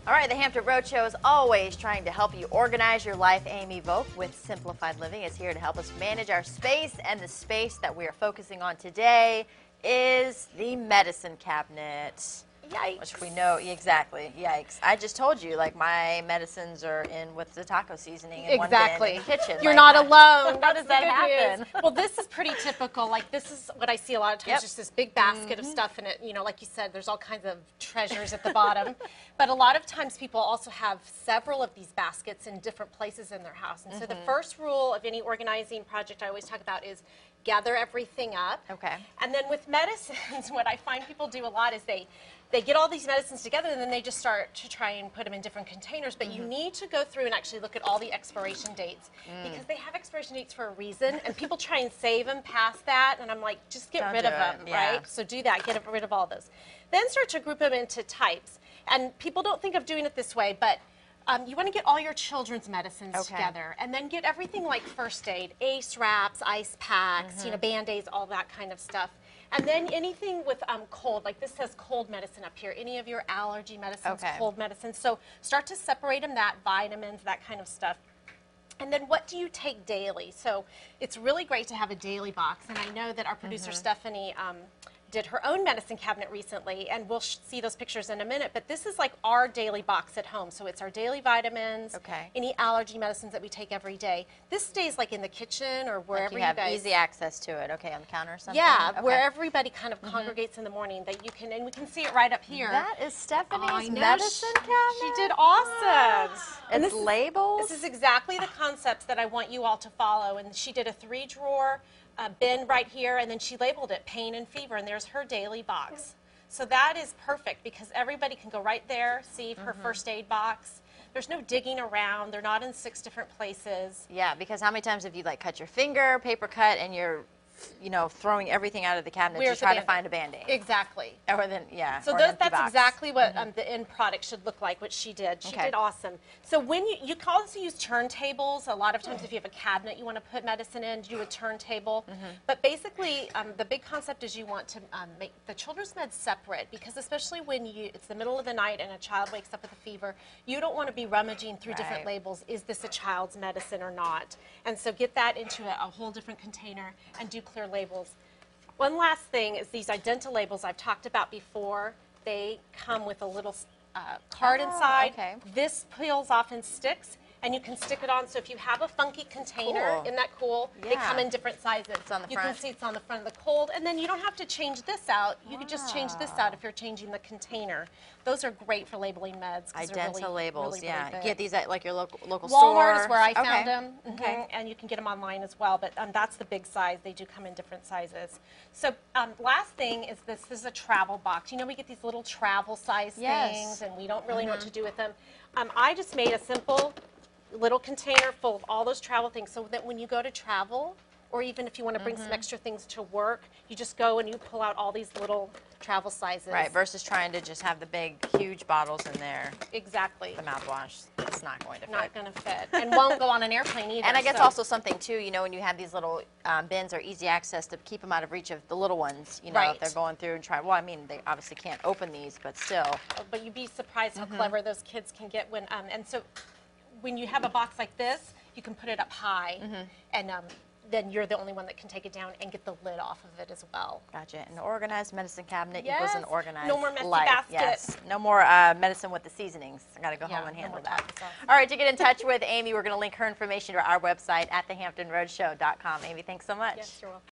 All right, the Hampton Roadshow is always trying to help you organize your life. Amy Volk with Simplified Living is here to help us manage our space, and the space that we are focusing on today is the medicine cabinet. Yikes. Which we know, exactly, yikes. I just told you, like, my medicines are in with the taco seasoning in one bin in the kitchen. You're like, not alone. How does that happen? Well, this is pretty typical. Like, this is what I see a lot of times, Yep. just this big basket of stuff in it. You know, like you said, there's all kinds of treasures at the bottom. But a lot of times people also have several of these baskets in different places in their house. And so the first rule of any organizing project I always talk about is gather everything up. Okay. And then with medicines, what I find people do a lot is they get all these medicines together and then they just start to try and put them in different containers. But you need to go through and actually look at all the expiration dates because they have expiration dates for a reason. And people try and save them past that. And I'm like, just get rid of them, right? So do that. Get rid of all those. Then start to group them into types. And people don't think of doing it this way, but you want to get all your children's medicines together, and then get everything like first aid, ACE wraps, ice packs, you know, Band-Aids, all that kind of stuff. And then anything with cold, like this says cold medicine up here, any of your allergy medicines, cold medicine. So start to separate them, that vitamins, that kind of stuff. And then what do you take daily? So it's really great to have a daily box, and I know that our producer Stephanie did her own medicine cabinet recently, and we'll see those pictures in a minute, but this is like our daily box at home. So it's our daily vitamins, any allergy medicines that we take every day. This stays like in the kitchen or wherever like you have guys easy access to it, on the counter or something? Yeah, where everybody kind of congregates in the morning, that you can, and we can see it right up here. That is Stephanie's medicine cabinet? She did awesome. And it's labeled? This is exactly the concepts that I want you all to follow, and she did a 3-drawer bin right here, and then she labeled it pain and fever, and there's her daily box. So that is perfect because everybody can go right there, see her first aid box. There's no digging around. They're not in 6 different places. Yeah, because how many times have you like cut your finger, paper cut, and you're, you know, throwing everything out of the cabinet to try to find a Band-Aid? Exactly. Or then, yeah. So that's exactly what the end product should look like, what she did. She did awesome. So when you can also use turntables. A lot of times if you have a cabinet you want to put medicine in, do a turntable. But basically the big concept is you want to make the children's meds separate, because especially when it's the middle of the night and a child wakes up with a fever, you don't want to be rummaging through different labels. Is this a child's medicine or not? And so get that into a whole different container and do clear labels. One last thing is these identa labels I've talked about before. They come with a little card inside. This peels off and sticks, and you can stick it on. So if you have a funky container, isn't that cool? They come in different sizes. It's on the you front. can see it's on the front of the cold, and then you don't have to change this out. You could just change this out if you're changing the container. Those are great for labeling meds. Identa labels, really you get these at like your local Walmart store. is where I found them, and you can get them online as well. But that's the big size. They do come in different sizes. So last thing is this is a travel box. You know, we get these little travel size things, and we don't really know what to do with them. I just made a simple little container full of all those travel things, so that when you go to travel, or even if you want to bring some extra things to work, you just go and you pull out all these little travel sizes. Right, versus trying to just have the big, huge bottles in there. Exactly. The mouthwash, it's not going to fit. Not going to fit. And won't go on an airplane either. And I guess also something too, you know, when you have these little bins or easy access, to keep them out of reach of the little ones, you know, if they're going through and trying, well, I mean, they obviously can't open these, but still. But you'd be surprised how clever those kids can get when, and so when you have a box like this, you can put it up high, and then you're the only one that can take it down and get the lid off of it as well. Gotcha. An organized medicine cabinet equals an organized No more messy life. basket. Yes. No more medicine with the seasonings. I got to go home and handle that. All right, to get in touch with Amy, we're going to link her information to our website at thehamptonroadsshow.com. Amy, thanks so much. Yes, you're welcome.